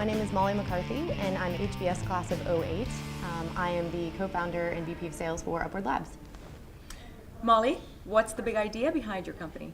My name is Molly McCarthy, and I'm HBS class of '08. I am the co-founder and VP of sales for Upward Labs. Molly, what's the big idea behind your company?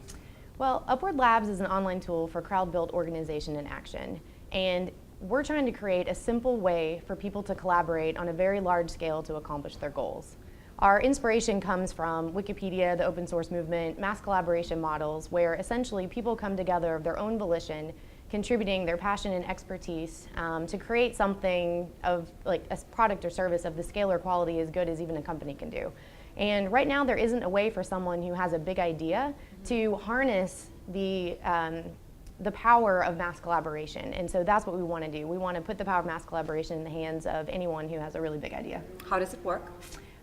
Well, Upward Labs is an online tool for crowd-built organization and action. And we're trying to create a simple way for people to collaborate on a very large scale to accomplish their goals. Our inspiration comes from Wikipedia, the open source movement, mass collaboration models, where essentially people come together of their own volition, contributing their passion and expertise to create something of like a product or service of the scale or quality as good as even a company can do. And right now there isn't a way for someone who has a big idea to harness the power of mass collaboration. And so that's what we want to do. We want to put the power of mass collaboration in the hands of anyone who has a really big idea. How does it work?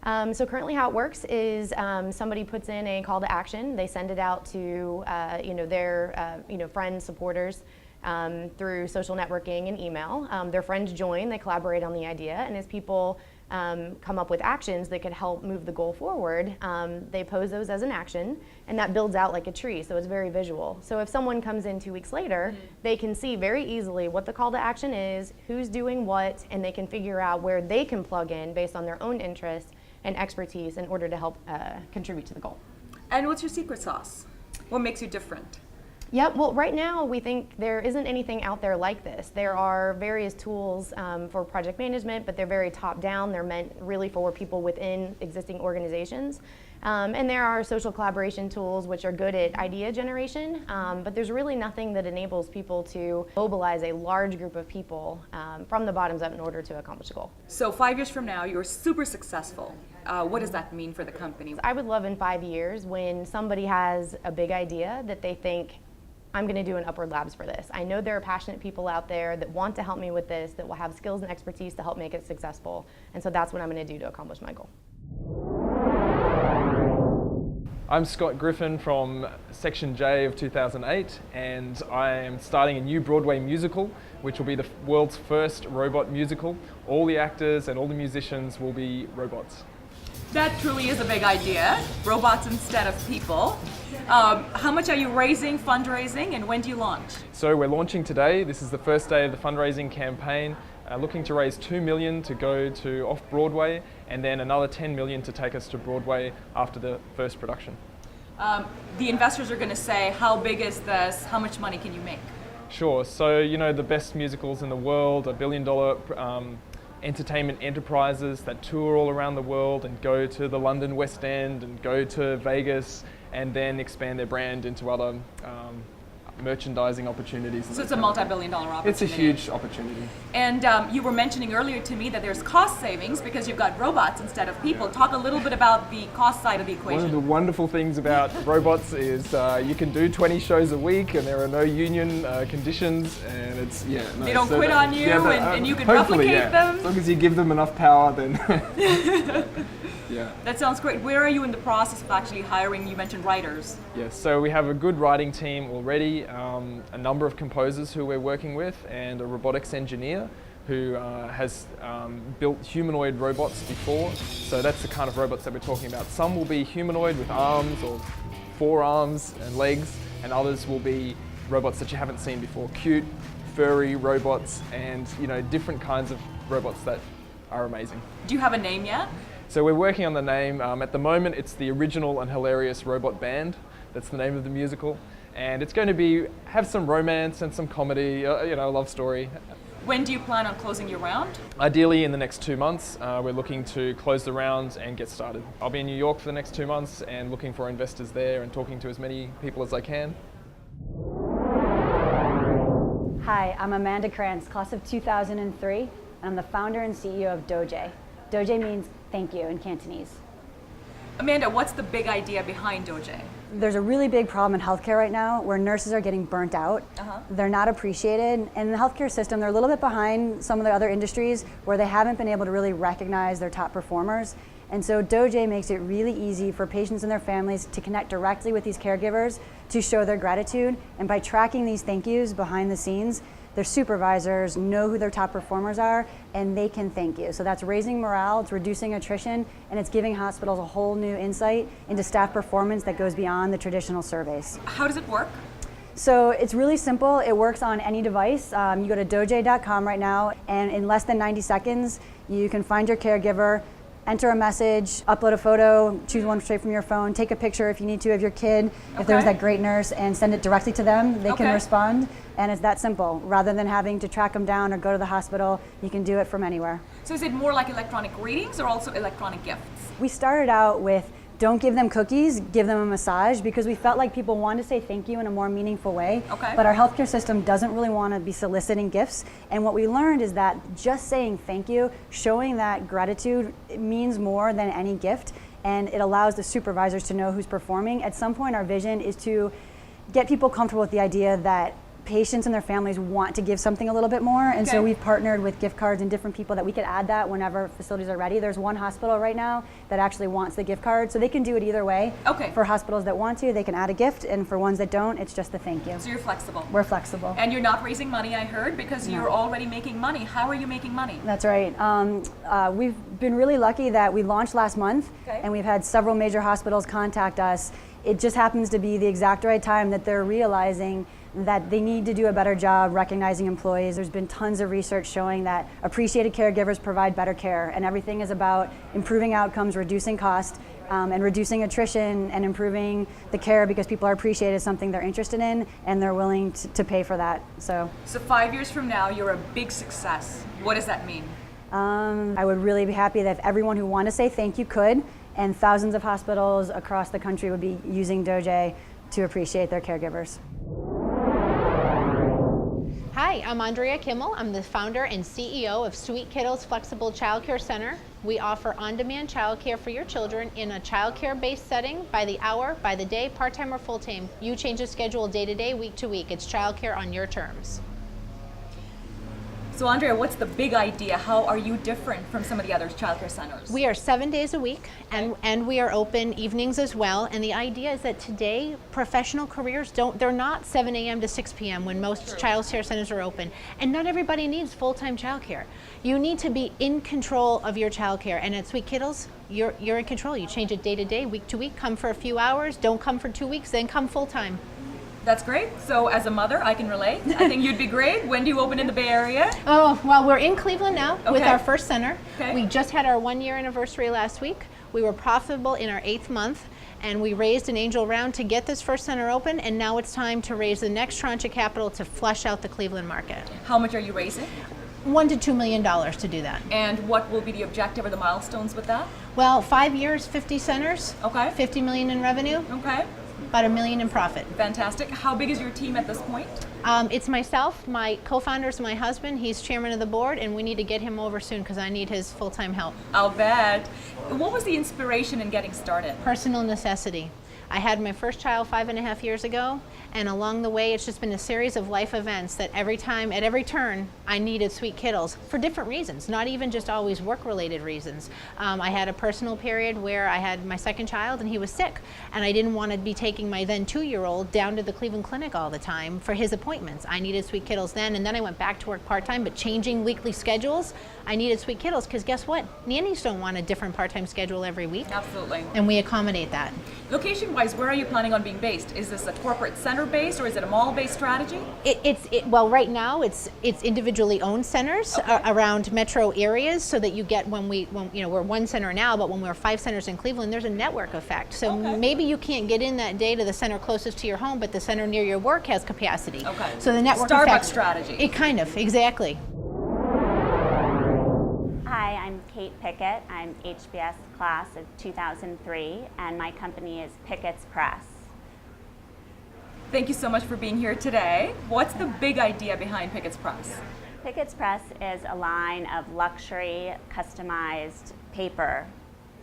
So currently how it works is somebody puts in a call to action. They send it out to their friends, supporters, through social networking and email. Their friends join, they collaborate on the idea, and as people come up with actions that could help move the goal forward, they pose those as an action, and that builds out like a tree, so it's very visual. So if someone comes in 2 weeks later, they can see very easily what the call to action is, who's doing what, and they can figure out where they can plug in based on their own interests and expertise in order to help contribute to the goal. And what's your secret sauce? What makes you different? Yep, well right now we think there isn't anything out there like this. There are various tools for project management, but they're very top down. They're meant really for people within existing organizations. And there are social collaboration tools which are good at idea generation, but there's really nothing that enables people to mobilize a large group of people from the bottoms up in order to accomplish a goal. So 5 years from now, you're super successful. What does that mean for the company? I would love in 5 years when somebody has a big idea that they think, I'm going to do an Upward Labs for this. I know there are passionate people out there that want to help me with this, that will have skills and expertise to help make it successful. And so that's what I'm going to do to accomplish my goal. I'm Griffin from Section J of 2008, and I am starting a new Broadway musical, which will be the world's first robot musical. All the actors and all the musicians will be robots. That truly is a big idea. Robots instead of people. How much are you raising, fundraising, and when do you launch? So we're launching today. This is the first day of the fundraising campaign. Looking to raise $2 million to go to off-Broadway, and then another $10 million to take us to Broadway after the first production. The investors are going to say, how big is this? How much money can you make? Sure. So, the best musicals in the world, $1 billion entertainment enterprises that tour all around the world and go to the London West End and go to Vegas and then expand their brand into other merchandising opportunities. So it's a multi-billion-dollar opportunity. It's a huge opportunity. And you were mentioning earlier to me that there's cost savings because you've got robots instead of people. Talk a little bit about the cost side of the equation. One of the wonderful things about robots is you can do 20 shows a week and there are no union conditions, and it's, they don't quit on you, and you can replicate them. As long as you give them enough power, then yeah. That sounds great. Where are you in the process of actually hiring? You mentioned writers. Yes, so we have a good writing team already, a number of composers who we're working with, and a robotics engineer who has built humanoid robots before. So that's the kind of robots that we're talking about. Some will be humanoid with arms or 4 arms and legs, and others will be robots that you haven't seen before. Cute, furry robots, and different kinds of robots that are amazing. Do you have a name yet? So we're working on the name. At the moment, it's the Original and Hilarious Robot Band. That's the name of the musical. And it's going to have some romance and some comedy, a love story. When do you plan on closing your round? Ideally in the next 2 months. We're looking to close the rounds and get started. I'll be in New York for the next 2 months and looking for investors there and talking to as many people as I can. Hi, I'm Amanda Krantz, class of 2003, and I'm the founder and CEO of Doje. Doje means thank you in Cantonese. Amanda, what's the big idea behind Doje? There's a really big problem in healthcare right now where nurses are getting burnt out. They're not appreciated, and in the healthcare system, they're a little bit behind some of the other industries where they haven't been able to really recognize their top performers. And so Doje makes it really easy for patients and their families to connect directly with these caregivers to show their gratitude. And by tracking these thank yous behind the scenes, their supervisors know who their top performers are, and they can thank you. So that's raising morale, it's reducing attrition, and it's giving hospitals a whole new insight into staff performance that goes beyond the traditional surveys. How does it work? So it's really simple. It works on any device. You go to doje.com right now, and in less than 90 seconds, you can find your caregiver, enter a message, upload a photo, choose one straight from your phone, take a picture if you need to of your kid, if there was that great nurse, and send it directly to them. They can respond, and it's that simple. Rather than having to track them down or go to the hospital, you can do it from anywhere. So is it more like electronic readings or also electronic gifts? We started out with don't give them cookies, give them a massage, because we felt like people wanted to say thank you in a more meaningful way. But our healthcare system doesn't really want to be soliciting gifts. And what we learned is that just saying thank you, showing that gratitude, it means more than any gift. And it allows the supervisors to know who's performing. At some point, our vision is to get people comfortable with the idea that patients and their families want to give something a little bit more, and so we've partnered with gift cards and different people that we could add that whenever facilities are ready. There's one hospital right now that actually wants the gift card, so they can do it either way. For hospitals that want to, they can add a gift, and for ones that don't, it's just the thank you. So you're flexible. We're flexible. And you're not raising money, I heard, because you're already making money. How are you making money? That's right. We've been really lucky that we launched last month, and we've had several major hospitals contact us. It just happens to be the exact right time that they're realizing that they need to do a better job recognizing employees. There's been tons of research showing that appreciated caregivers provide better care, and everything is about improving outcomes, reducing cost, and reducing attrition, and improving the care because people are appreciated, something they're interested in, and they're willing to pay for that. So 5 years from now, you're a big success. What does that mean? I would really be happy that if everyone who wanted to say thank you could, and thousands of hospitals across the country would be using Doje to appreciate their caregivers. Hi, I'm Andrea Kimmel. I'm the founder and CEO of Sweet Kiddos Flexible Childcare Center. We offer on-demand childcare for your children in a childcare-based setting, by the hour, by the day, part-time or full-time. You change the schedule day to day, week to week. It's childcare on your terms. So Andrea, what's the big idea? How are you different from some of the other childcare centers? We are 7 days a week, and we are open evenings as well. And the idea is that today, professional careers they're not 7 a.m. to 6 p.m. when most childcare centers are open. And not everybody needs full-time childcare. You need to be in control of your childcare. And at Sweet Kiddos, you're in control. You change it day to day, week to week. Come for a few hours, don't come for 2 weeks, then come full-time. That's great. So as a mother, I can relate. I think you'd be great. When do you open in the Bay Area? Oh, well, we're in Cleveland now with our first center. We just had our 1-year anniversary last week. We were profitable in our 8th month, and we raised an angel round to get this first center open, and now it's time to raise the next tranche of capital to flesh out the Cleveland market. How much are you raising? $1 to $2 million to do that. And what will be the objective or the milestones with that? Well, 5 years, 50 centers, $50 million in revenue. About $1 million in profit. Fantastic. How big is your team at this point? It's myself, my co-founder is my husband. He's chairman of the board, and we need to get him over soon because I need his full-time help. I'll bet. What was the inspiration in getting started? Personal necessity. I had my first child 5.5 years ago, and along the way it's just been a series of life events that every time, at every turn, I needed Sweet Kiddos for different reasons, not even just always work-related reasons. I had a personal period where I had my second child and he was sick, and I didn't want to be taking my then 2-year-old down to the Cleveland Clinic all the time for his appointments. I needed Sweet Kiddos then, and then I went back to work part-time, but changing weekly schedules, I needed Sweet Kiddos because guess what? Nannies don't want a different part-time schedule every week. Absolutely. And we accommodate that. Location-wise, where are you planning on being based? Is this a corporate center-based or is it a mall-based strategy? Well, right now it's individually owned centers around metro areas, so that you get when we're one center now, but when we're 5 centers in Cleveland, there's a network effect. So maybe you can't get in that day to the center closest to your home, but the center near your work has capacity. So the network Starbucks effect, strategy. It kind of, exactly. Hi, I'm Kate Pickett. I'm HBS class of 2003, and my company is Pickett's Press. Thank you so much for being here today. What's the big idea behind Pickett's Press? Pickett's Press is a line of luxury, customized paper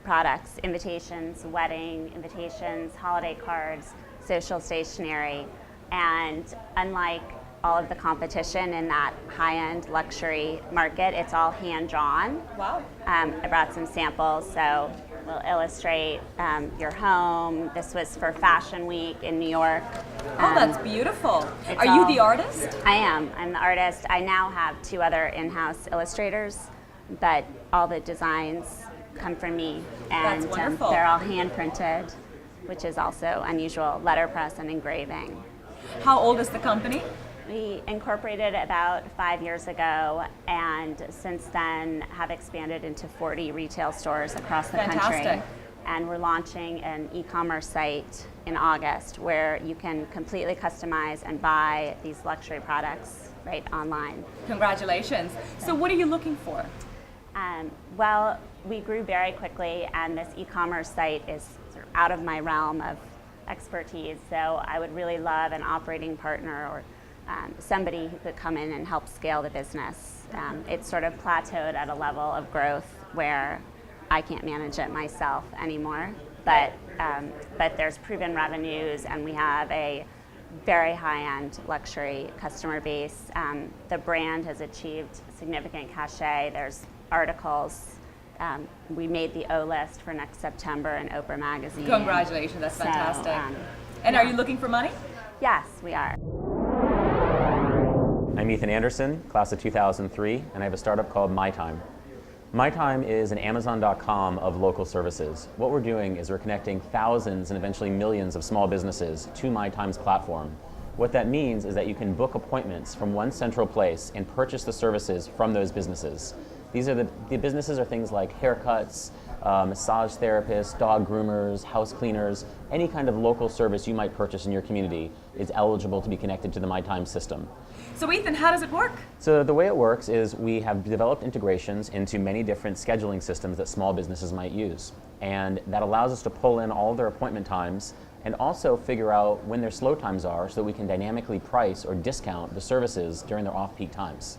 products, invitations, wedding invitations, holiday cards, social stationery, and unlike all of the competition in that high-end luxury market, it's all hand-drawn. Wow. I brought some samples, so we'll illustrate your home. This was for Fashion Week in New York. Oh, that's beautiful. Are you the artist? I am. I'm the artist. I now have 2 other in-house illustrators, but all the designs come from me. And That's wonderful. They're all hand-printed, which is also unusual, letterpress and engraving. How old is the company? We incorporated about 5 years ago, and since then have expanded into 40 retail stores across the Fantastic. country. And we're launching an e-commerce site in August where you can completely customize and buy these luxury products right online. Congratulations. So what are you looking for? Well, we grew very quickly, and this e-commerce site is sort of out of my realm of expertise. So I would really love an operating partner or somebody who could come in and help scale the business. It's sort of plateaued at a level of growth where I can't manage it myself anymore. But there's proven revenues, and we have a very high-end luxury customer base. The brand has achieved significant cachet. There's articles. We made the O list for next September in Oprah magazine. Congratulations, that's So, fantastic. And are you looking for money? Yes, we are. I'm Ethan Anderson, class of 2003, and I have a startup called MyTime. MyTime is an Amazon.com of local services. What we're doing is we're connecting thousands and eventually millions of small businesses to MyTime's platform. What that means is that you can book appointments from one central place and purchase the services from those businesses. These are the businesses are things like haircuts, massage therapists, dog groomers, house cleaners. Any kind of local service you might purchase in your community is eligible to be connected to the MyTime system. So Ethan, how does it work? So the way it works is we have developed integrations into many different scheduling systems that small businesses might use. And that allows us to pull in all their appointment times and also figure out when their slow times are so that we can dynamically price or discount the services during their off-peak times.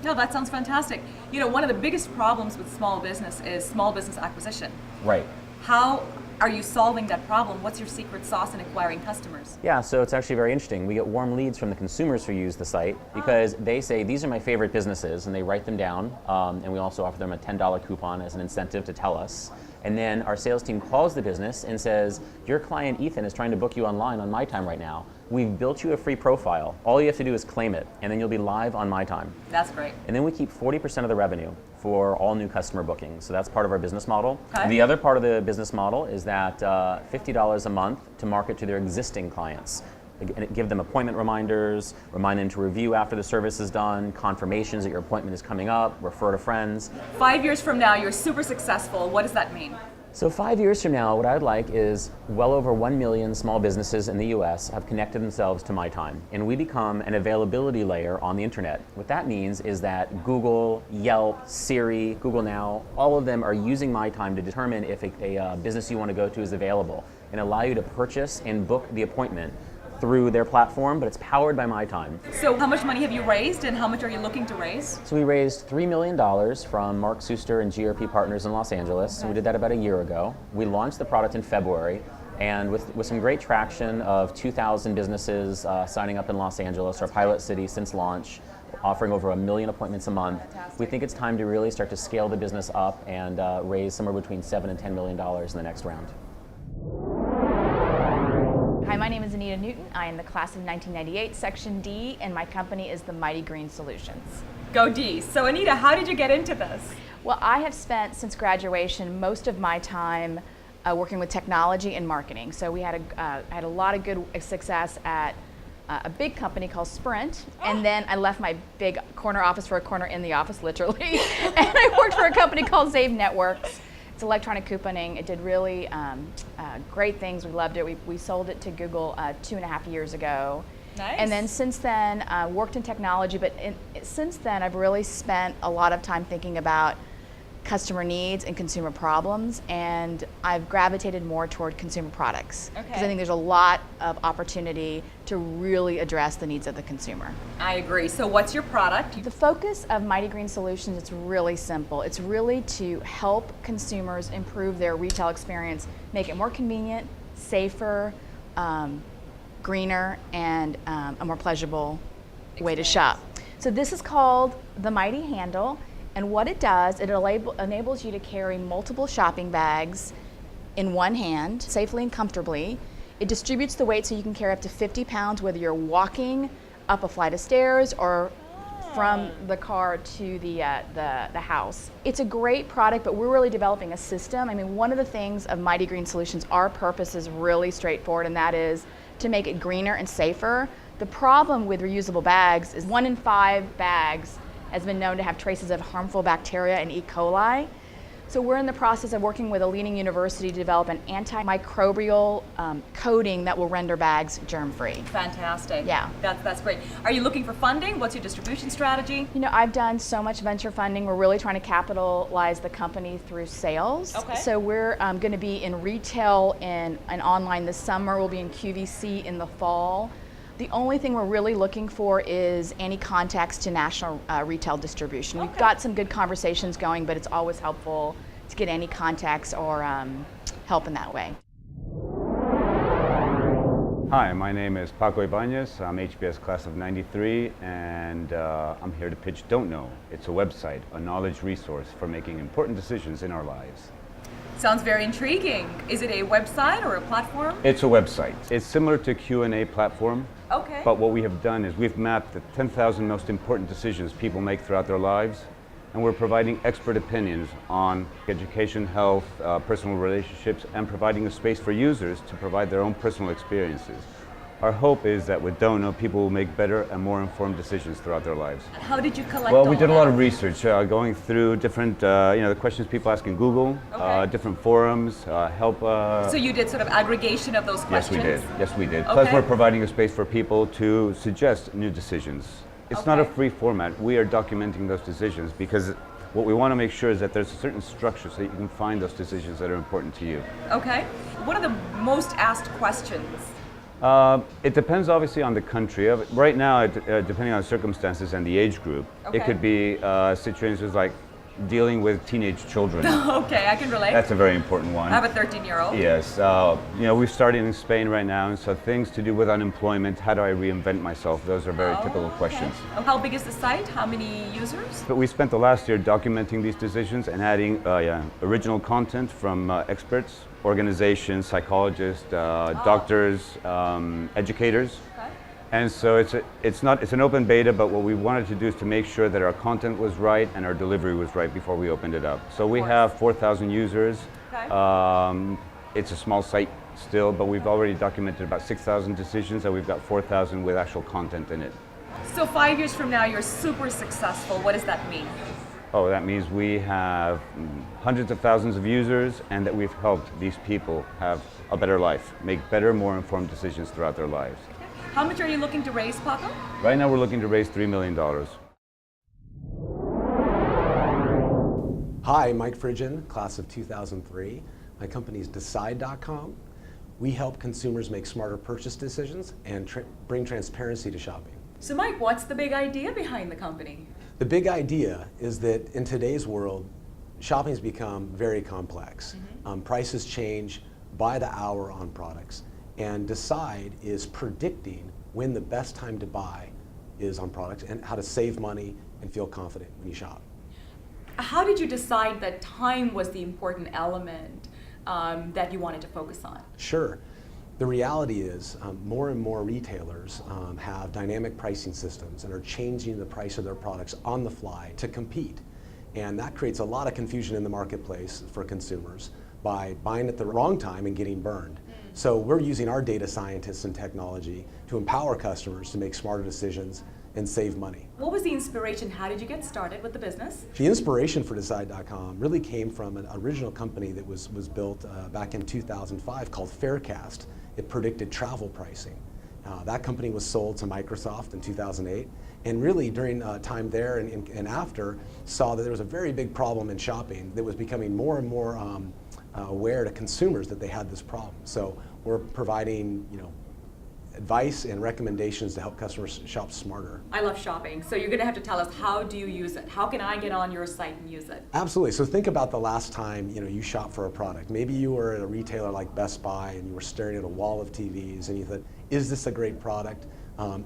No, that sounds fantastic. You know, one of the biggest problems with small business is small business acquisition. Right. How are you solving that problem? What's your secret sauce in acquiring customers? Yeah, so it's actually very interesting. We get warm leads from the consumers who use the site because they say, these are my favorite businesses, and they write them down, and we also offer them a $10 coupon as an incentive to tell us. And then our sales team calls the business and says, your client Ethan is trying to book you online on MyTime right now. We've built you a free profile. All you have to do is claim it, and then you'll be live on MyTime. That's great. And then we keep 40% of the revenue for all new customer bookings. So that's part of our business model. Okay. The other part of the business model is that $50 a month to market to their existing clients. Give them appointment reminders, remind them to review after the service is done, confirmations that your appointment is coming up, refer to friends. 5 years from now, you're super successful. What does that mean? So 5 years from now, what I'd like is well over 1 million small businesses in the US have connected themselves to MyTime, and we become an availability layer on the internet. What that means is that Google, Yelp, Siri, Google Now, all of them are using MyTime to determine if a business you want to go to is available and allow you to purchase and book the appointment through their platform, but it's powered by MyTime. So how much money have you raised, and how much are you looking to raise? So we raised $3 million from Mark Suster and GRP Partners in Los Angeles. So we did that about a year ago. We launched the product in February, and with some great traction of 2,000 businesses signing up in Los Angeles, our pilot city since launch, offering over 1 million appointments a month. Fantastic. We think it's time to really start to scale the business up and raise somewhere between $7 and $10 million in the next round. Hi, my name is Anita Newton. I am the class of 1998, Section D, and my company is the Mighty Green Solutions. Go D. So Anita, how did you get into this? Well, I have spent, since graduation, most of my time working with technology and marketing. So we had a lot of good success at a big company called Sprint, and then I left my big corner office for a corner in the office, literally, and I worked for a company called Zave Networks. It's electronic couponing. It did really great things. We loved it. We sold it to Google 2.5 years ago. Nice. And then since then, worked in technology, but since then I've really spent a lot of time thinking about customer needs and consumer problems, and I've gravitated more toward consumer products. Okay. Because I think there's a lot of opportunity to really address the needs of the consumer. I agree. So what's your product? The focus of Mighty Green Solutions, it's really simple. It's really to help consumers improve their retail experience, make it more convenient, safer, greener, and a more pleasurable way to shop. So this is called the Mighty Handle, and what it does, it enables you to carry multiple shopping bags in one hand, safely and comfortably. It distributes the weight so you can carry up to 50 pounds, whether you're walking up a flight of stairs or from the car to the house. It's a great product, but we're really developing a system. I mean, one of the things of Mighty Green Solutions, our purpose is really straightforward, and that is to make it greener and safer. The problem with reusable bags is 1 in 5 bags has been known to have traces of harmful bacteria and E. coli. So we're in the process of working with a leading university to develop an antimicrobial coating that will render bags germ-free. Fantastic. Yeah. That's great. Are you looking for funding? What's your distribution strategy? You know, I've done so much venture funding. We're really trying to capitalize the company through sales. Okay. So we're going to be in retail and online this summer. We'll be in QVC in the fall. The only thing we're really looking for is any contacts to national retail distribution. We've got some good conversations going, but it's always helpful to get any contacts or help in that way. Hi, my name is Paco Ibanez. I'm HBS class of '93, and I'm here to pitch Don't Know. It's a website, a knowledge resource for making important decisions in our lives. Sounds very intriguing. Is it a website or a platform? It's a website. It's similar to Q&A platform. Okay. But what we have done is we've mapped the 10,000 most important decisions people make throughout their lives, and we're providing expert opinions on education, health, personal relationships, and providing a space for users to provide their own personal experiences. Our hope is that with Don't Know, people will make better and more informed decisions throughout their lives. How did you collect Well, all we did a that? lot of research, going through different, the questions people ask in Google, Okay. different forums, help. So you did sort of aggregation of those questions? Yes, we did. Okay. Plus, we're providing a space for people to suggest new decisions. It's not a Okay. free format. We are documenting those decisions because what we want to make sure is that there's a certain structure so that you can find those decisions that are important to you. Okay. What are the most asked questions? It depends obviously on the country. Right now, depending on the circumstances and the age group, Okay. it could be situations like dealing with teenage children. Okay, I can relate. That's a very important one. I have a 13-year-old. Yes, we've started in Spain right now, and so things to do with unemployment, how do I reinvent myself? Those are very typical questions. How big is the site? How many users? But we spent the last year documenting these decisions and adding original content from experts, organizations, psychologists, doctors, educators. Okay. And so it's an open beta, but what we wanted to do is to make sure that our content was right and our delivery was right before we opened it up. So we have 4,000 users. Okay. It's a small site still, but we've already documented about 6,000 decisions, and we've got 4,000 with actual content in it. So 5 years from now, you're super successful. What does that mean? Oh, that means we have hundreds of thousands of users, and that we've helped these people have a better life, make better, more informed decisions throughout their lives. How much are you looking to raise, Paco? Right now we're looking to raise $3 million. Hi, Mike Phrygian, class of 2003. My company is Decide.com. We help consumers make smarter purchase decisions and bring transparency to shopping. So Mike, what's the big idea behind the company? The big idea is that in today's world, shopping has become very complex. Prices change by the hour on products. And Decide is predicting when the best time to buy is on products and how to save money and feel confident when you shop. How did you decide that time was the important element that you wanted to focus on? Sure. The reality is more and more retailers have dynamic pricing systems and are changing the price of their products on the fly to compete. And that creates a lot of confusion in the marketplace for consumers by buying at the wrong time and getting burned. So we're using our data scientists and technology to empower customers to make smarter decisions and save money. What was the inspiration? How did you get started with the business? The inspiration for Decide.com really came from an original company that was built back in 2005 called Faircast. It predicted travel pricing. That company was sold to Microsoft in 2008, and really during time there and after saw that there was a very big problem in shopping that was becoming more and more aware to consumers that they had this problem. So we're providing, advice and recommendations to help customers shop smarter. I love shopping, so you're going to have to tell us, how do you use it? How can I get on your site and use it? Absolutely. So think about the last time you shop for a product. Maybe you were at a retailer like Best Buy and you were staring at a wall of TVs and you thought, is this a great product?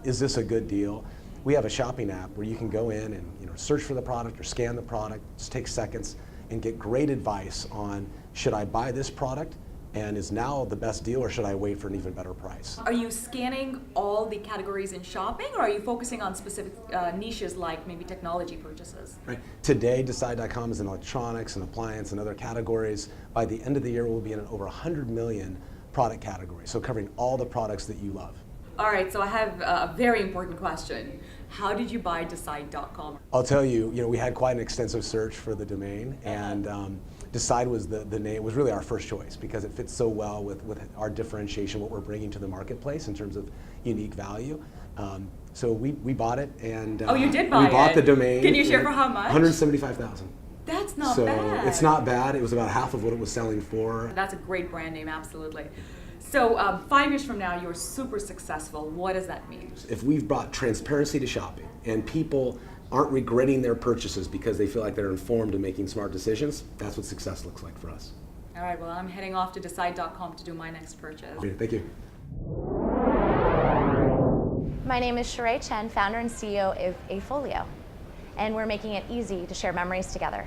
Is this a good deal? We have a shopping app where you can go in and search for the product or scan the product. Just take seconds and get great advice on, should I buy this product and is now the best deal, or should I wait for an even better price? Are you scanning all the categories in shopping, or are you focusing on specific niches like maybe technology purchases? Right. Today, Decide.com is in electronics and appliance and other categories. By the end of the year, we'll be in over 100 million product categories, so covering all the products that you love. All right, so I have a very important question. How did you buy Decide.com? I'll tell you, we had quite an extensive search for the domain, and Decide was the name, was really our first choice because it fits so well with our differentiation, what we're bringing to the marketplace in terms of unique value. So we bought it, and oh, you did buy it? We bought the domain. Can you share for how much? $175,000. That's not so bad. It's not bad. It was about half of what it was selling for. That's a great brand name, absolutely. So 5 years from now, you're super successful. What does that mean? If we've brought transparency to shopping and people aren't regretting their purchases because they feel like they're informed and making smart decisions, that's what success looks like for us. All right, well, I'm heading off to Decide.com to do my next purchase. Okay, thank you. My name is Shirin Khan, founder and CEO of Afolio, and we're making it easy to share memories together.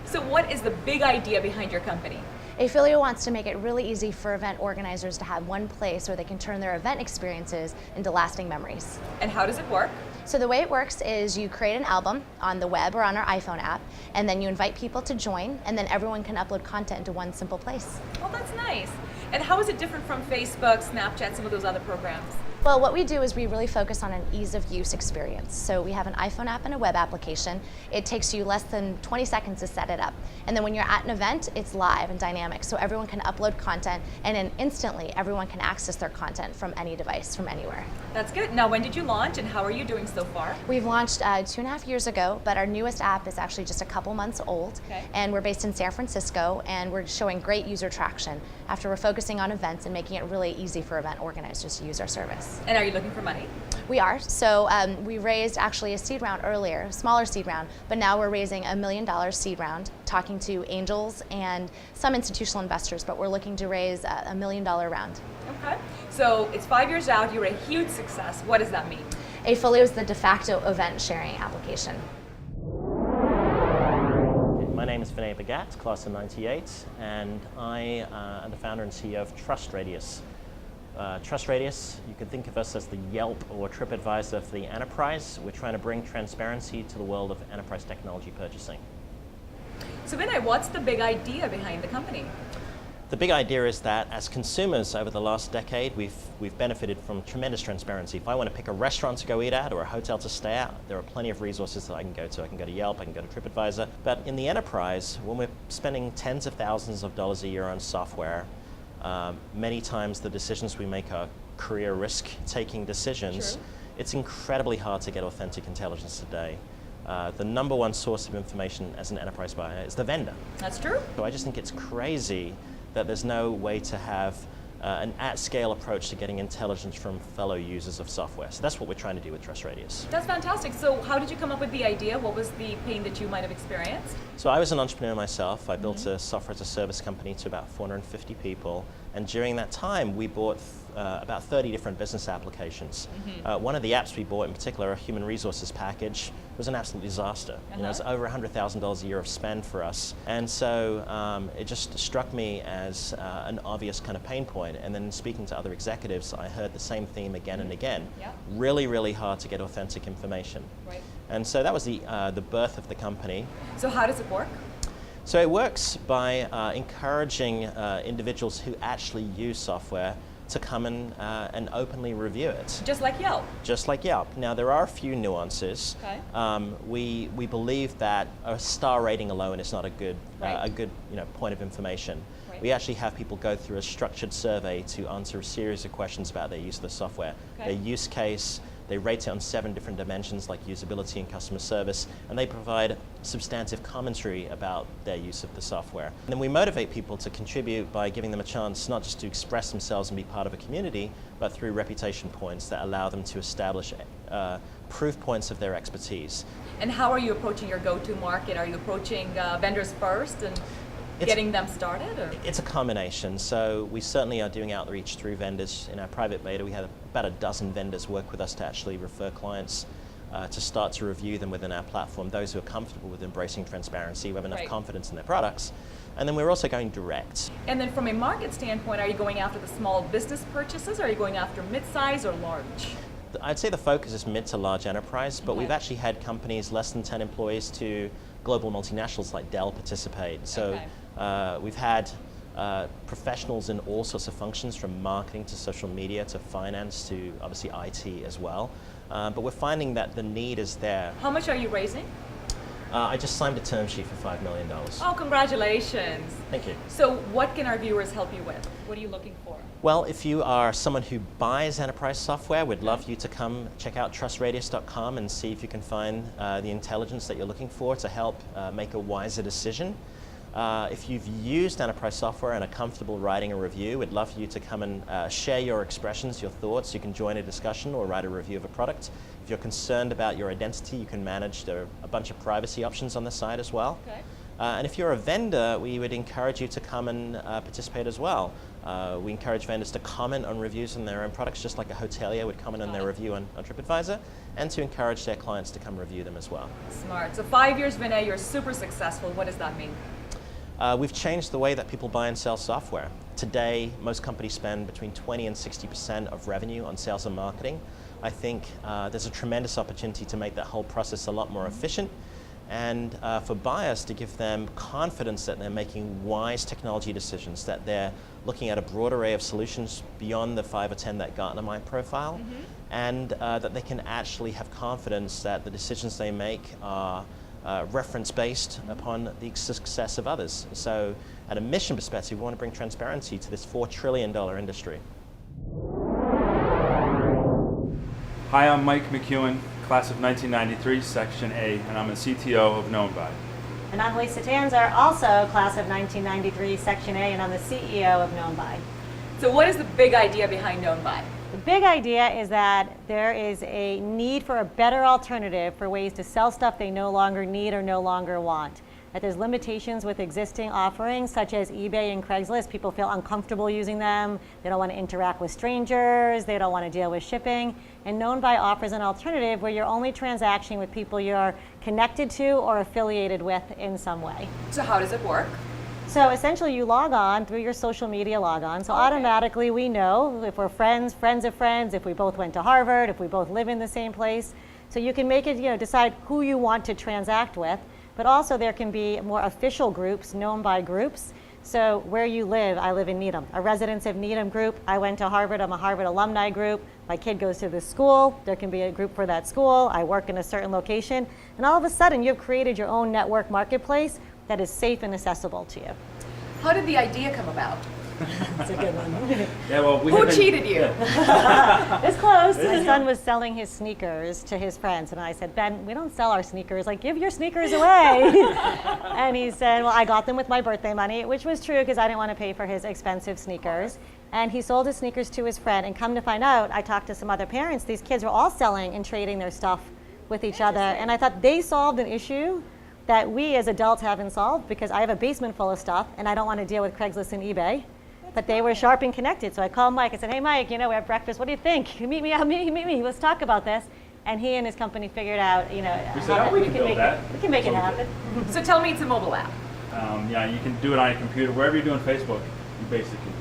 So what is the big idea behind your company? Afolio wants to make it really easy for event organizers to have one place where they can turn their event experiences into lasting memories. And how does it work? So the way it works is you create an album on the web or on our iPhone app, and then you invite people to join, and then everyone can upload content into one simple place. Well, that's nice. And how is it different from Facebook, Snapchat, some of those other programs? Well, what we do is we really focus on an ease of use experience. So we have an iPhone app and a web application. It takes you less than 20 seconds to set it up. And then when you're at an event, it's live and dynamic. So everyone can upload content, and then instantly everyone can access their content from any device, from anywhere. That's good. Now, when did you launch and how are you doing so far? We've launched 2.5 years ago, but our newest app is actually just a couple months old. Okay. And we're based in San Francisco, and we're showing great user traction after we're focusing on events and making it really easy for event organizers to use our service. And are you looking for money? We are. So we raised actually a seed round earlier, a smaller seed round, but now we're raising $1 million seed round, talking to angels and some institutional investors, but we're looking to raise a $1 million round. Okay. So it's 5 years out, you're a huge success. What does that mean? Afolio is the de facto event sharing application. My name is Vinay Bhagat, class of 98, and I am the founder and CEO of TrustRadius. TrustRadius, you can think of us as the Yelp or TripAdvisor for the enterprise. We're trying to bring transparency to the world of enterprise technology purchasing. So Vinay, what's the big idea behind the company? The big idea is that as consumers over the last decade, we've benefited from tremendous transparency. If I want to pick a restaurant to go eat at or a hotel to stay at, there are plenty of resources that I can go to. I can go to Yelp, I can go to TripAdvisor. But in the enterprise, when we're spending tens of thousands of dollars a year on software, many times the decisions we make are career risk-taking decisions. True. It's incredibly hard to get authentic intelligence today. The number one source of information as an enterprise buyer is the vendor. That's true. So I just think it's crazy that there's no way to have an at-scale approach to getting intelligence from fellow users of software. So that's what we're trying to do with TrustRadius. That's fantastic. So how did you come up with the idea? What was the pain that you might have experienced? So I was an entrepreneur myself. I built a software as a service company to about 450 people. And during that time, we bought about 30 different business applications. One of the apps we bought in particular, a human resources package, was an absolute disaster. You know, it was over $100,000 a year of spend for us. And so it just struck me as an obvious kind of pain point. And then speaking to other executives, I heard the same theme again and again. Really, really hard to get authentic information. Right. And so that was the birth of the company. So how does it work? So it works by encouraging individuals who actually use software to come and openly review it. Just like Yelp? Just like Yelp. Now there are a few nuances. Okay. We believe that a star rating alone is not a good point of information. Right. We actually have people go through a structured survey to answer a series of questions about their use of the software, their use case. They rate it on 7 different dimensions like usability and customer service, and they provide substantive commentary about their use of the software. And then we motivate people to contribute by giving them a chance not just to express themselves and be part of a community, but through reputation points that allow them to establish proof points of their expertise. And how are you approaching your go-to market? Are you approaching vendors first and getting them started? Or? It's a combination. So we certainly are doing outreach through vendors. In our private beta, we had about a dozen vendors work with us to actually refer clients. to start to review them within our platform, those who are comfortable with embracing transparency, who have enough confidence in their products. And then we're also going direct. And then from a market standpoint, are you going after the small business purchases, or are you going after mid-size or large? I'd say the focus is mid to large enterprise, but we've actually had companies less than 10 employees to global multinationals like Dell participate. So we've had professionals in all sorts of functions, from marketing to social media to finance to obviously IT as well. But we're finding that the need is there. How much are you raising? I just signed a term sheet for $5 million. Oh, congratulations. Thank you. So what can our viewers help you with? What are you looking for? Well, if you are someone who buys enterprise software, we'd love you to come check out trustradius.com and see if you can find the intelligence that you're looking for to help make a wiser decision. If you've used enterprise software and are comfortable writing a review, we'd love for you to come and share your expressions, your thoughts. You can join a discussion or write a review of a product. If you're concerned about your identity, you can manage. There are a bunch of privacy options on the site as well. Okay. And if you're a vendor, we would encourage you to come and participate as well. We encourage vendors to comment on reviews on their own products, just like a hotelier would comment on their review on TripAdvisor, and to encourage their clients to come review them as well. Smart. So 5 years, Vinay, you're super successful. What does that mean? We've changed the way that people buy and sell software. Today, most companies spend between 20 and 60% of revenue on sales and marketing. I think there's a tremendous opportunity to make that whole process a lot more efficient, and for buyers to give them confidence that they're making wise technology decisions, that they're looking at a broad array of solutions beyond the 5 or 10 that Gartner might profile, and that they can actually have confidence that the decisions they make are reference-based upon the success of others. So at a mission perspective, we want to bring transparency to this $4 trillion industry. Hi, I'm Mike McEwen, class of 1993, Section A, and I'm a CTO of KnownBuy. And I'm Lisa Tanzer, also class of 1993, Section A, and I'm the CEO of KnownBuy. So what is the big idea behind KnownBuy? The big idea is that there is a need for a better alternative for ways to sell stuff they no longer need or no longer want. That there's limitations with existing offerings such as eBay and Craigslist. People feel uncomfortable using them. They don't want to interact with strangers. They don't want to deal with shipping. And KnownBuy offers an alternative where you're only transacting with people you're connected to or affiliated with in some way. So how does it work? So essentially you log on through your social media logon. So automatically we know if we're friends, friends of friends, if we both went to Harvard, if we both live in the same place. So you can make it, decide who you want to transact with. But also there can be more official groups, known by groups. So where you live, I live in Needham. A Residents of Needham group, I went to Harvard, I'm a Harvard alumni group. My kid goes to this school, there can be a group for that school. I work in a certain location. And all of a sudden you've created your own network marketplace that is safe and accessible to you. How did the idea come about? That's a good one. Yeah, well, Who cheated you? It's close. My son was selling his sneakers to his friends, and I said, Ben, we don't sell our sneakers. Like, give your sneakers away. And he said, well, I got them with my birthday money, which was true because I didn't want to pay for his expensive sneakers. And he sold his sneakers to his friend, and come to find out, I talked to some other parents. These kids were all selling and trading their stuff with each other, and I thought they solved an issue that we as adults haven't solved, because I have a basement full of stuff, and I don't want to deal with Craigslist and eBay. But they were sharp and connected. So I called Mike. I said, hey, Mike, we have breakfast. What do you think? Meet me. Let's talk about this. And he and his company figured out, we said, we can build that. We can make it happen. So tell me it's a mobile app. Yeah, you can do it on your computer. Wherever you're doing Facebook, you basically do it.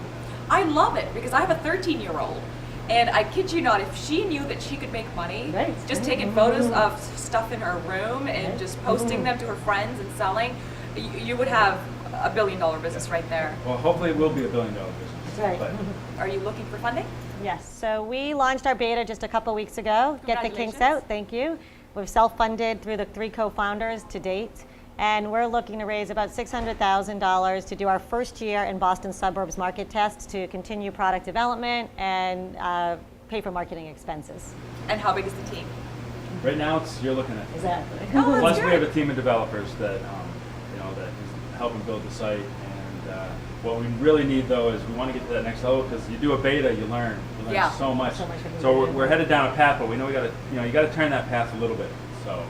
I love it because I have a 13-year-old. And I kid you not, if she knew that she could make money, just taking photos of stuff in her room and just posting them to her friends and selling, you would have a $1 billion business right there. Well, hopefully it will be a $1 billion business. Right. But are you looking for funding? Yes. So we launched our beta just a couple weeks ago. Get the kinks out. Thank you. We've self-funded through the 3 co-founders to date. And we're looking to raise about $600,000 to do our first year in Boston suburbs market tests to continue product development and pay for marketing expenses. And how big is the team? Right now, you're looking at exactly. Plus, we have a team of developers that that is helping build the site. And what we really need, though, is we want to get to that next level, because you do a beta, you learn so much. So we're headed down a path, but we know we got to you got to turn that path a little bit. So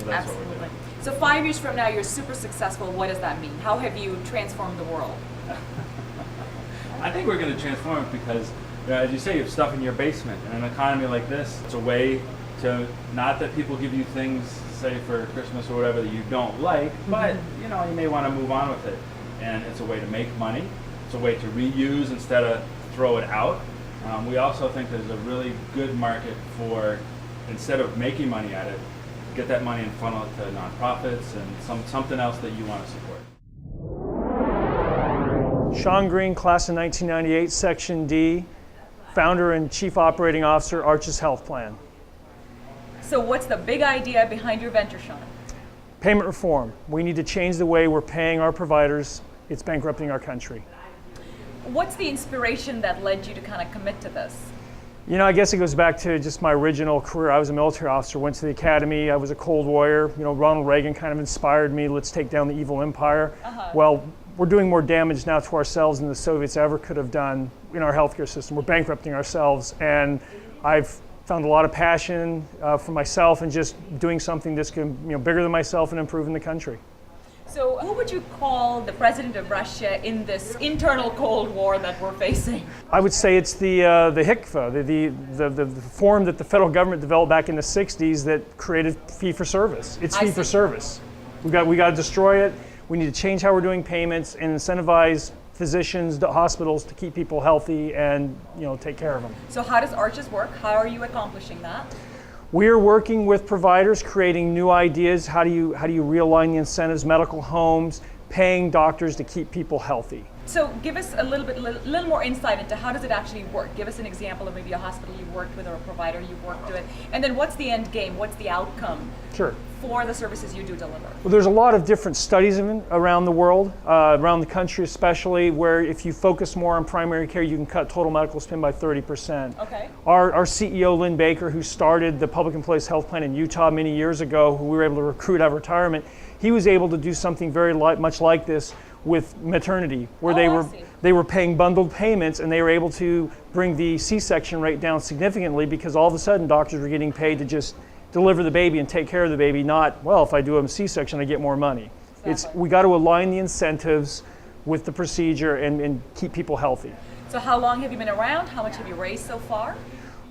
that's what we're doing. So 5 years from now, you're super successful. What does that mean? How have you transformed the world? I think we're going to transform it because, as you say, you have stuff in your basement. In an economy like this, it's a way to, not that people give you things, say for Christmas or whatever, that you don't like, but you know, you may want to move on with it. And it's a way to make money. It's a way to reuse instead of throw it out. We also think there's a really good market for, instead of making money at it, get that money and funnel it to nonprofits and something else that you want to support. Sean Green, class of 1998, Section D, founder and chief operating officer, Arches Health Plan. So what's the big idea behind your venture, Sean? Payment reform. We need to change the way we're paying our providers. It's bankrupting our country. What's the inspiration that led you to kind of commit to this? You know, I guess it goes back to just my original career. I was a military officer, went to the academy, I was a Cold Warrior. You know, Ronald Reagan kind of inspired me, let's take down the evil empire. Well, we're doing more damage now to ourselves than the Soviets ever could have done in our healthcare system. We're bankrupting ourselves, and I've found a lot of passion for myself and just doing something that's bigger than myself and improving the country. So who would you call the president of Russia in this internal Cold War that we're facing? I would say it's the HICFA, the form that the federal government developed back in the 60s that created fee-for-service. It's fee-for-service. We got to destroy it. We need to change how we're doing payments and incentivize physicians, hospitals to keep people healthy and take care of them. So how does Arches work? How are you accomplishing that? We're working with providers, creating new ideas. How do you realign the incentives, medical homes, paying doctors to keep people healthy? So give us a little more insight into how does it actually work. Give us an example of maybe a hospital you've worked with or a provider you've worked with. And then what's the end game? What's the outcome for the services you do deliver? Well, there's a lot of different studies around the world, around the country especially, where if you focus more on primary care, you can cut total medical spend by 30%. Okay. Our CEO, Lynn Baker, who started the Public Employees Health Plan in Utah many years ago, who we were able to recruit out of retirement, he was able to do something very much like this with maternity, where they were paying bundled payments, and they were able to bring the C-section rate down significantly because all of a sudden doctors were getting paid to just deliver the baby and take care of the baby, not, well, if I do a C-section, I get more money. We got to align the incentives with the procedure and keep people healthy. So how long have you been around? How much have you raised so far?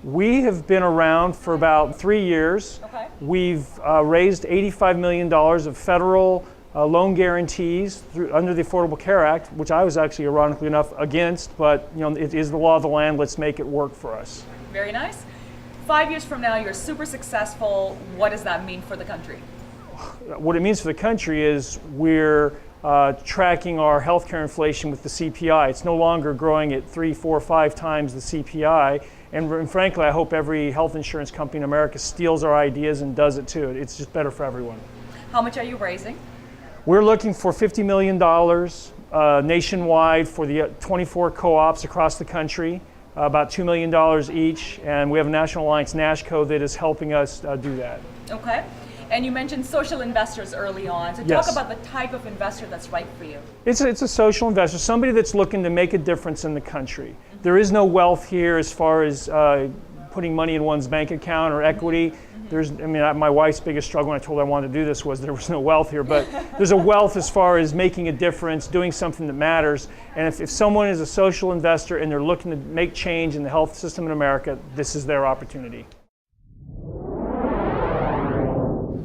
We have been around for about 3 years. Okay. We've raised $85 million of federal loan guarantees under the Affordable Care Act, which I was actually, ironically enough, against, but it is the law of the land. Let's make it work for us. Very nice. 5 years from now, you're super successful. What does that mean for the country? What it means for the country is we're tracking our healthcare inflation with the CPI. It's no longer growing at 3, 4, 5 times the CPI. And frankly, I hope every health insurance company in America steals our ideas and does it too. It's just better for everyone. How much are you raising? We're looking for $50 million nationwide for the 24 co-ops across the country, about $2 million each, and we have a National Alliance, NASHCO, that is helping us do that. Okay. And you mentioned social investors early on. So talk about the type of investor that's right for you. It's a social investor, somebody that's looking to make a difference in the country. There is no wealth here as far as putting money in one's bank account or equity. My wife's biggest struggle when I told her I wanted to do this was there was no wealth here, but there's a wealth as far as making a difference, doing something that matters. And if someone is a social investor and they're looking to make change in the health system in America, this is their opportunity.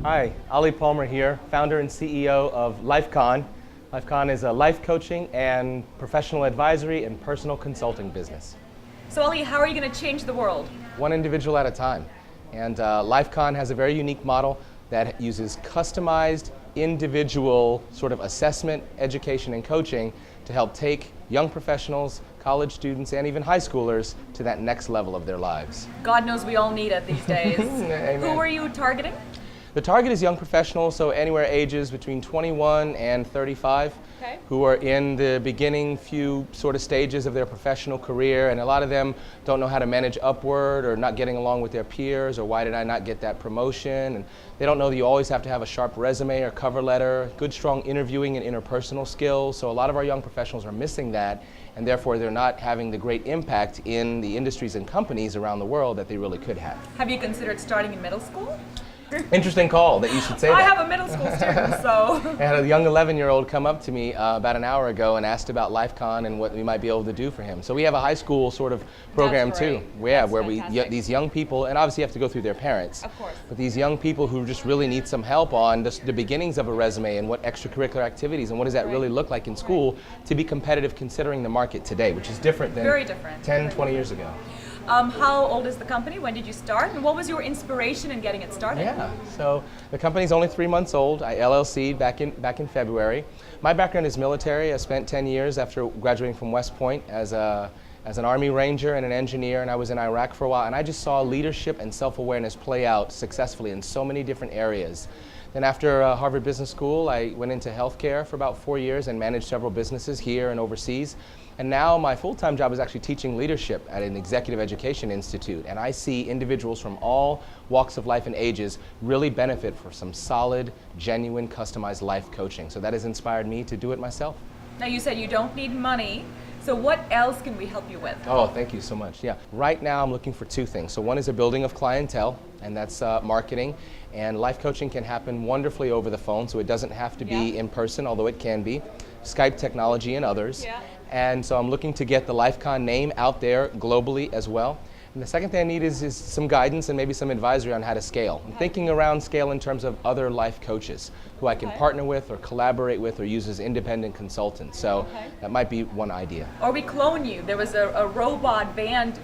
Hi, Ali Palmer here, founder and CEO of LifeCon. LifeCon is a life coaching and professional advisory and personal consulting business. So Ali, how are you going to change the world? One individual at a time. And LifeCon has a very unique model that uses customized individual sort of assessment, education, and coaching to help take young professionals, college students, and even high schoolers to that next level of their lives. God knows we all need it these days. Amen. Who are you targeting? The target is young professionals, so anywhere ages between 21 and 35, okay, who are in the beginning few sort of stages of their professional career, and a lot of them don't know how to manage upward or not getting along with their peers, or why did I not get that promotion, and they don't know that you always have to have a sharp resume or cover letter, good strong interviewing and interpersonal skills, so a lot of our young professionals are missing that, and therefore they're not having the great impact in the industries and companies around the world that they really could have. Have you considered starting in middle school? Interesting call that you should say that. I have a middle school student, so. I had a young 11-year-old come up to me about an hour ago and asked about LifeCon and what we might be able to do for him. So we have a high school sort of program too, where these young people, and obviously you have to go through their parents, of course, but these young people who just really need some help on the beginnings of a resume and what extracurricular activities and what does that really look like in school to be competitive considering the market today, which is different than very different. 10, 20 years ago. How old is the company? When did you start? And what was your inspiration in getting it started? Yeah, so the company's only 3 months old. I LLC'd back in February. My background is military. I spent 10 years after graduating from West Point as an Army Ranger and an engineer, and I was in Iraq for a while, and I just saw leadership and self-awareness play out successfully in so many different areas. Then after Harvard Business School, I went into healthcare for about 4 years and managed several businesses here and overseas. And now my full-time job is actually teaching leadership at an executive education institute. And I see individuals from all walks of life and ages really benefit from some solid, genuine, customized life coaching. So that has inspired me to do it myself. Now you said you don't need money. So what else can we help you with? Oh, thank you so much. Yeah, right now I'm looking for two things. So one is a building of clientele, and that's marketing. And life coaching can happen wonderfully over the phone, so it doesn't have to be in person, although it can be. Skype technology and others. Yeah. And so I'm looking to get the LifeCon name out there globally as well. And the second thing I need is some guidance and maybe some advisory on how to scale. I'm thinking around scale in terms of other life coaches who I can partner with or collaborate with or use as independent consultants. So that might be one idea. Or we clone you. There was a robot band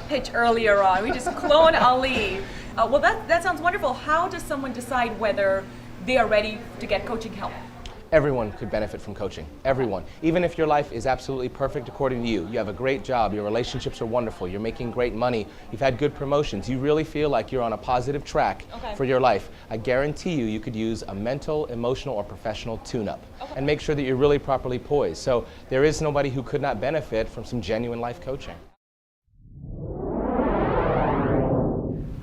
pitch earlier on. We just clone Ali. Well, that sounds wonderful. How does someone decide whether they are ready to get coaching help? Everyone could benefit from coaching, everyone. Even if your life is absolutely perfect according to you, you have a great job, your relationships are wonderful, you're making great money, you've had good promotions, you really feel like you're on a positive track for your life, I guarantee you could use a mental, emotional, or professional tune-up and make sure that you're really properly poised. So there is nobody who could not benefit from some genuine life coaching.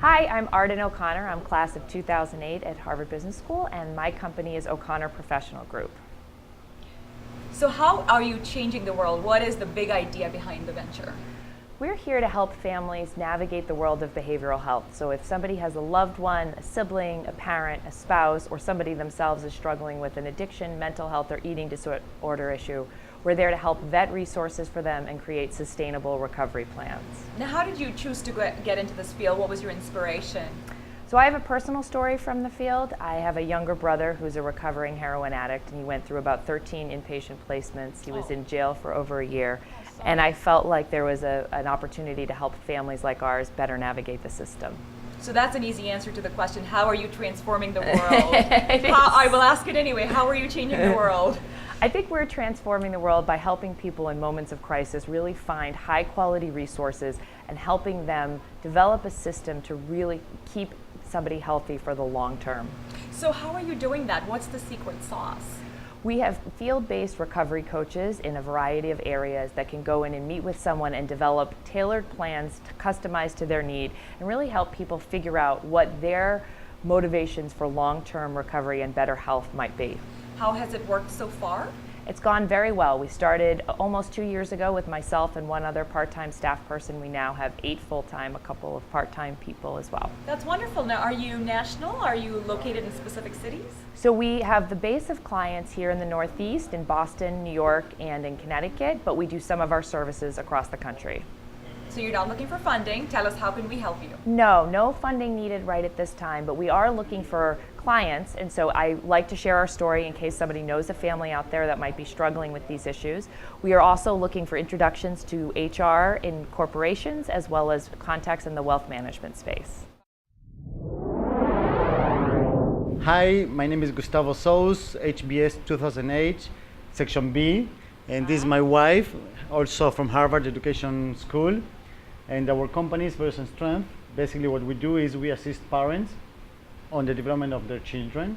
Hi, I'm Arden OConnor. I'm class of 2008 at Harvard Business School, and my company is O'Connor Professional Group. So how are you changing the world? What is the big idea behind the venture? We're here to help families navigate the world of behavioral health. So if somebody has a loved one, a sibling, a parent, a spouse, or somebody themselves is struggling with an addiction, mental health, or eating disorder issue, we're there to help vet resources for them and create sustainable recovery plans. Now, how did you choose to get into this field? What was your inspiration? So I have a personal story from the field. I have a younger brother who's a recovering heroin addict, and he went through about 13 inpatient placements. He was in jail for over a year, and I felt like there was an opportunity to help families like ours better navigate the system. So that's an easy answer to the question, how are you transforming the world? I will ask it anyway, how are you changing the world? I think we're transforming the world by helping people in moments of crisis really find high quality resources and helping them develop a system to really keep somebody healthy for the long term. So how are you doing that? What's the secret sauce? We have field-based recovery coaches in a variety of areas that can go in and meet with someone and develop tailored plans customized to their need and really help people figure out what their motivations for long-term recovery and better health might be. How has it worked so far? It's gone very well. We started almost 2 years ago with myself and one other part-time staff person. We now have 8 full-time, a couple of part-time people as well. That's wonderful. Now, are you national? Are you located in specific cities? So we have the base of clients here in the Northeast, in Boston, New York, and in Connecticut, but we do some of our services across the country. So you're not looking for funding. Tell us, how can we help you? No funding needed right at this time, but we are looking for clients, and so I like to share our story in case somebody knows a family out there that might be struggling with these issues. We are also looking for introductions to HR in corporations as well as contacts in the wealth management space. Hi, my name is Gustavo Sauce, HBS 2008, Section B, and this is my wife, also from Harvard Education School. And our company is Version Strength. Basically what we do is we assist parents on the development of their children.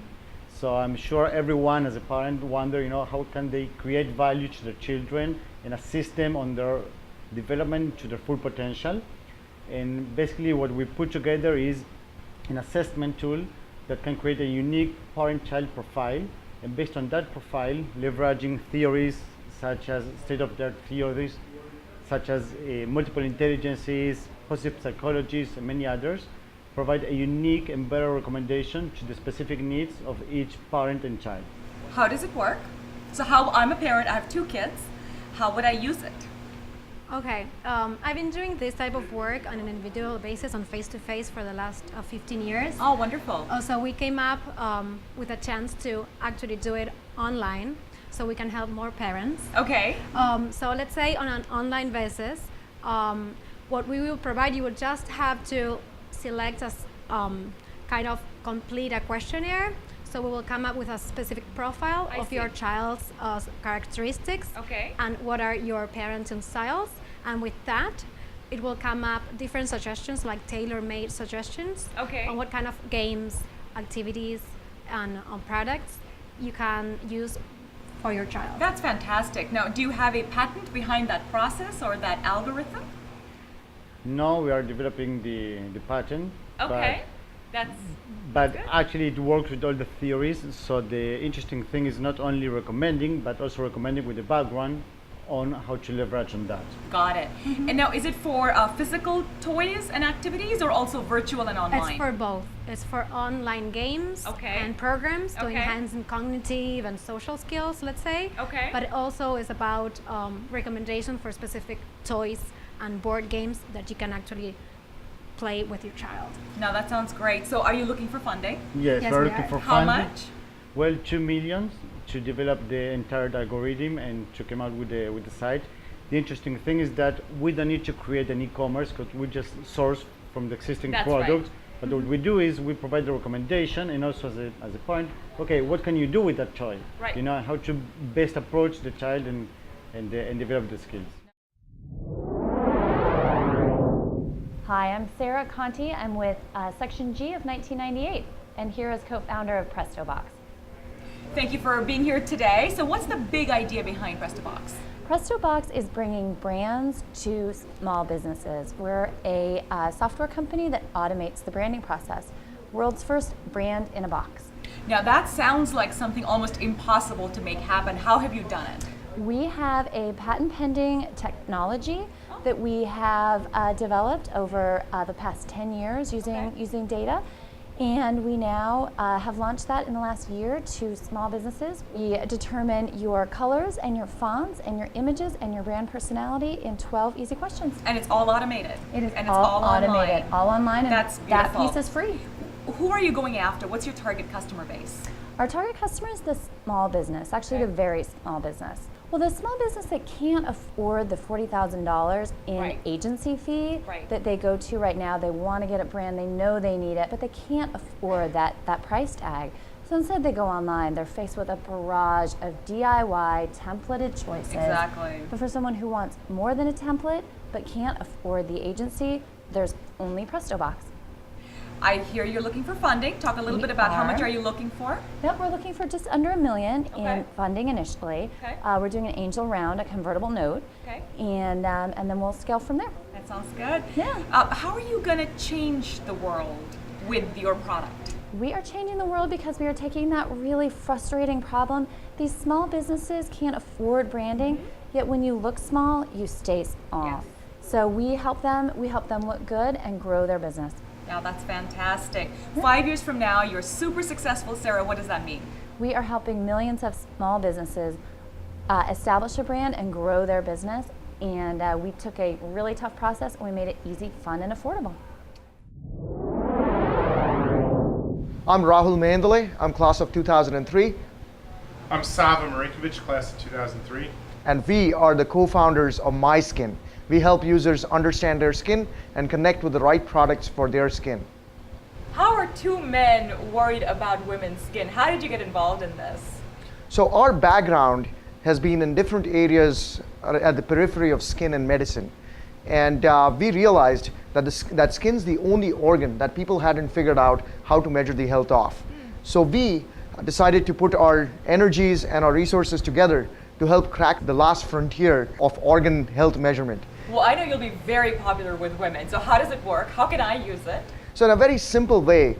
So I'm sure everyone as a parent wonder, how can they create value to their children and assist them on their development to their full potential. And basically what we put together is an assessment tool that can create a unique parent-child profile, and based on that profile, leveraging theories such as state-of-the-art theories, such as multiple intelligences, positive psychologies, and many others, provide a unique and better recommendation to the specific needs of each parent and child. How does it work? So I'm a parent, I have 2 kids. How would I use it? Okay, I've been doing this type of work on an individual basis, on face-to-face for the last 15 years. Oh, wonderful. So we came up with a chance to actually do it online, so we can help more parents. Okay. So let's say on an online basis, what we will provide, you will just have to select a kind of complete a questionnaire. So we will come up with a specific profile of your child's characteristics and what are your parenting styles. And with that, it will come up different suggestions, like tailor-made suggestions on what kind of games, activities, and products you can use for your child. That's fantastic. Now, do you have a patent behind that process or that algorithm? No, we are developing the patent. Okay. But actually it works with all the theories, so the interesting thing is not only recommending, but also recommending with the background on how to leverage on that. Got it. And now, is it for physical toys and activities, or also virtual and online? It's for both. It's for online games and programs to enhance cognitive and social skills, let's say. But it also is about recommendations for specific toys and board games that you can actually play with your child. Now that sounds great. So are you looking for funding? Yes, we're looking for funding. How much? Well, 2 million to develop the entire algorithm and to come out with the site. The interesting thing is that we don't need to create an e-commerce, because we just source from the existing product. But what we do is we provide the recommendation, and also as a point, okay, what can you do with that toy? You know, how to best approach the child and develop the skills. Hi, I'm Sarah Conti. I'm with Section G of 1998, and here as co-founder of PrestoBox. Thank you for being here today. So what's the big idea behind PrestoBox? PrestoBox is bringing brands to small businesses. We're a software company that automates the branding process. World's first brand in a box. Now that sounds like something almost impossible to make happen. How have you done it? We have a patent pending technology that we have developed over the past 10 years using data. And we now have launched that in the last year to small businesses. We determine your colors and your fonts and your images and your brand personality in 12 easy questions. And it's all automated. It is and all automated, all online, and that's beautiful. That piece is free. Who are you going after? What's your target customer base? Our target customer is the small business, actually the very small business. Well, the small business that can't afford the $40,000 in agency fee that they go to right now, they want to get a brand, they know they need it, but they can't afford that price tag. So instead they go online, they're faced with a barrage of DIY templated choices. Exactly. But for someone who wants more than a template but can't afford the agency, there's only PrestoBox. I hear you're looking for funding. Talk a little bit about how much are you looking for? Yep, we're looking for just under $1 million in funding initially. We're doing an angel round, a convertible note, and then we'll scale from there. That sounds good. Yeah. How are you going to change the world with your product? We are changing the world because we are taking that really frustrating problem. These small businesses can't afford branding, yet when you look small, you stay small. So we help them look good and grow their business. Now that's fantastic. 5 years from now, you're super successful, Sarah. What does that mean? We are helping millions of small businesses establish a brand and grow their business. And we took a really tough process and we made it easy, fun, and affordable. I'm Rahul Mandale. I'm class of 2003. I'm Sava Marinkovic, class of 2003. And we are the co-founders of MySkin. We help users understand their skin and connect with the right products for their skin. How are 2 men worried about women's skin? How did you get involved in this? So our background has been in different areas at the periphery of skin and medicine. And we realized that skin's the only organ that people hadn't figured out how to measure the health of. So we decided to put our energies and our resources together to help crack the last frontier of organ health measurement. Well, I know you'll be very popular with women, so how does it work? How can I use it? So in a very simple way,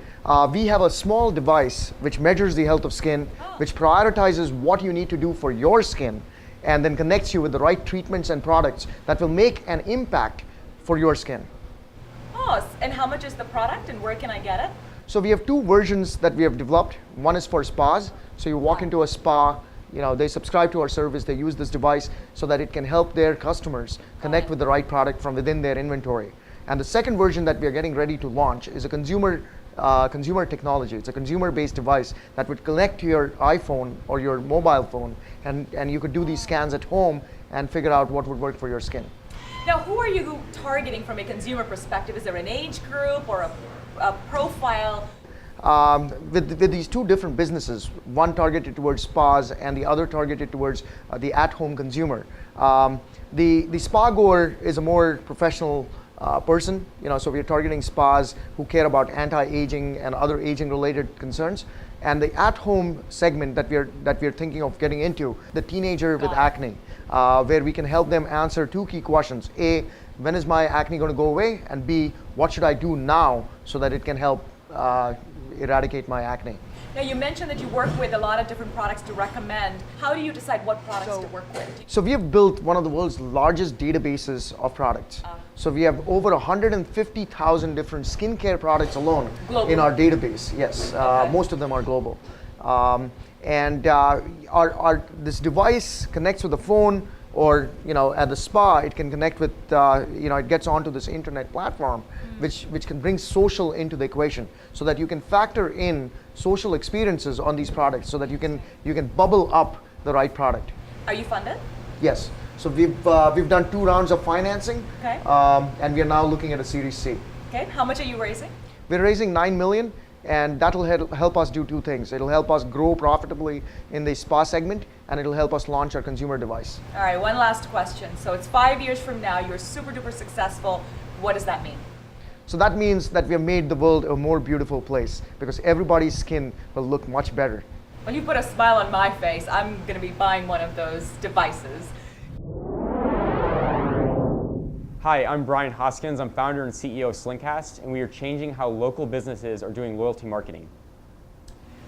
we have a small device which measures the health of skin, which prioritizes what you need to do for your skin, and then connects you with the right treatments and products that will make an impact for your skin. Oh, and how much is the product and where can I get it? So we have two versions that we have developed. One is for spas. So you walk into a spa, they subscribe to our service, they use this device so that it can help their customers connect with the right product from within their inventory. And the second version that we are getting ready to launch is a consumer technology. It's a consumer-based device that would connect to your iPhone or your mobile phone, and you could do these scans at home and figure out what would work for your skin. Now, who are you targeting from a consumer perspective? Is there an age group or a profile? With these two different businesses, one targeted towards spas and the other targeted towards the at-home consumer. The spa goer is a more professional person, so we're targeting spas who care about anti-aging and other aging-related concerns. And the at-home segment that we're thinking of getting into, the teenager with acne, where we can help them answer two key questions: A, when is my acne going to go away? And B, what should I do now so that it can help eradicate my acne? Now, you mentioned that you work with a lot of different products to recommend. How do you decide what products to work with? So we have built one of the world's largest databases of products. So we have over 150,000 different skincare products alone in our database. Yes, most of them are global. This device connects with the phone, or at the spa it can connect with it gets onto this internet platform, which can bring social into the equation, so that you can factor in social experiences on these products, so that you can bubble up the right product. Are you funded? Yes. So we've done 2 rounds of financing, and we are now looking at a Series C. Okay. How much are you raising? We're raising $9 million, and that will help us do 2 things. It'll help us grow profitably in the spa segment, and it'll help us launch our consumer device. All right, one last question. So it's 5 years from now, you're super duper successful. What does that mean? So that means that we have made the world a more beautiful place, because everybody's skin will look much better. When you put a smile on my face, I'm going to be buying one of those devices. Hi, I'm Brian Hoskins. I'm founder and CEO of Slingcast, and we are changing how local businesses are doing loyalty marketing.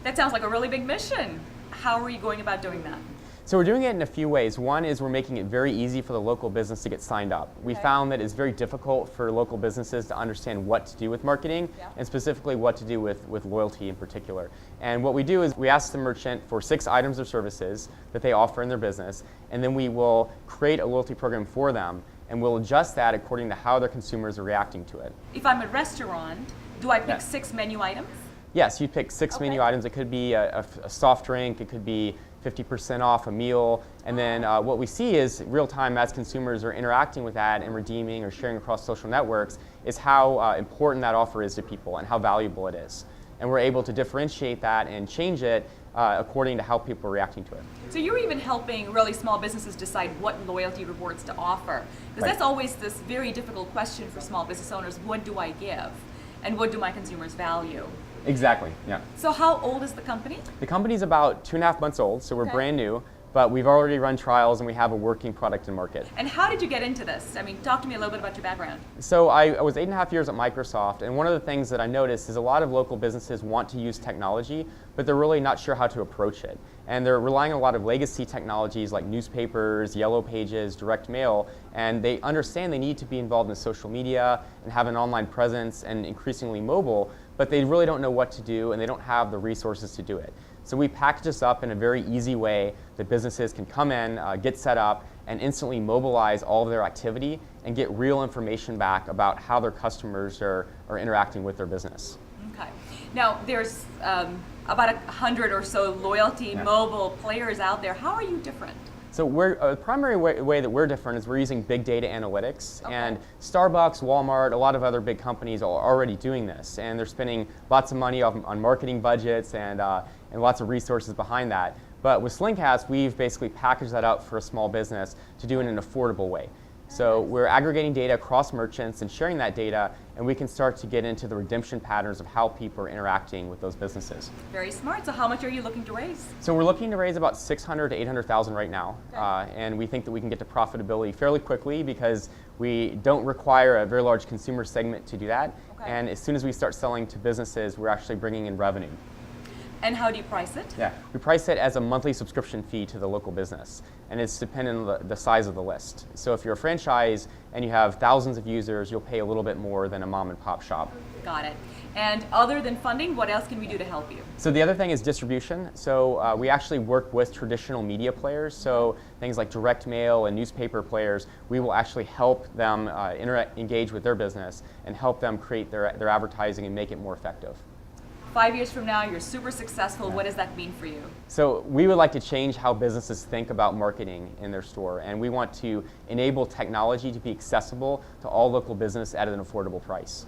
That sounds like a really big mission. How are you going about doing that? So we're doing it in a few ways. One is we're making it very easy for the local business to get signed up. We found that it's very difficult for local businesses to understand what to do with marketing, and specifically what to do with loyalty in particular. And what we do is we ask the merchant for 6 items or services that they offer in their business, and then we will create a loyalty program for them, and we'll adjust that according to how their consumers are reacting to it. If I'm a restaurant, do I pick 6 menu items? Yes, you pick 6 menu items. It could be a soft drink, it could be 50% off a meal, and then what we see is real time as consumers are interacting with that and redeeming or sharing across social networks is how important that offer is to people and how valuable it is. And we're able to differentiate that and change it according to how people are reacting to it. So you're even helping really small businesses decide what loyalty rewards to offer. Because that's always this very difficult question for small business owners: what do I give? And what do my consumers value? Exactly, yeah. So how old is the company? The company's about 2.5 months old, so we're brand new, but we've already run trials and we have a working product in market. And how did you get into this? I mean, talk to me a little bit about your background. So I was 8.5 years at Microsoft, and one of the things that I noticed is a lot of local businesses want to use technology, but they're really not sure how to approach it. And they're relying on a lot of legacy technologies like newspapers, yellow pages, direct mail, and they understand they need to be involved in social media and have an online presence and increasingly mobile, but they really don't know what to do and they don't have the resources to do it. So we package this up in a very easy way that businesses can come in, get set up, and instantly mobilize all of their activity and get real information back about how their customers are interacting with their business. Okay. Now, there's about 100 or so loyalty mobile players out there. How are you different? So the primary way that we're different is we're using big data analytics, and Starbucks, Walmart, a lot of other big companies are already doing this, and they're spending lots of money on marketing budgets and lots of resources behind that. But with Slingcast, we've basically packaged that up for a small business to do it in an affordable way. So we're aggregating data across merchants and sharing that data, and we can start to get into the redemption patterns of how people are interacting with those businesses. Very smart. So how much are you looking to raise? So we're looking to raise about 600 to 800,000 right now, and we think that we can get to profitability fairly quickly because we don't require a very large consumer segment to do that. And as soon as we start selling to businesses, we're actually bringing in revenue. And how do you price it? Yeah, we price it as a monthly subscription fee to the local business, and it's dependent on the size of the list. So if you're a franchise and you have thousands of users, you'll pay a little bit more than a mom and pop shop. Got it. And other than funding, what else can we do to help you? So the other thing is distribution. So we actually work with traditional media players. So things like direct mail and newspaper players, we will actually help them engage with their business and help them create their advertising and make it more effective. 5 years from now, you're super successful. What does that mean for you? So we would like to change how businesses think about marketing in their store, and we want to enable technology to be accessible to all local business at an affordable price.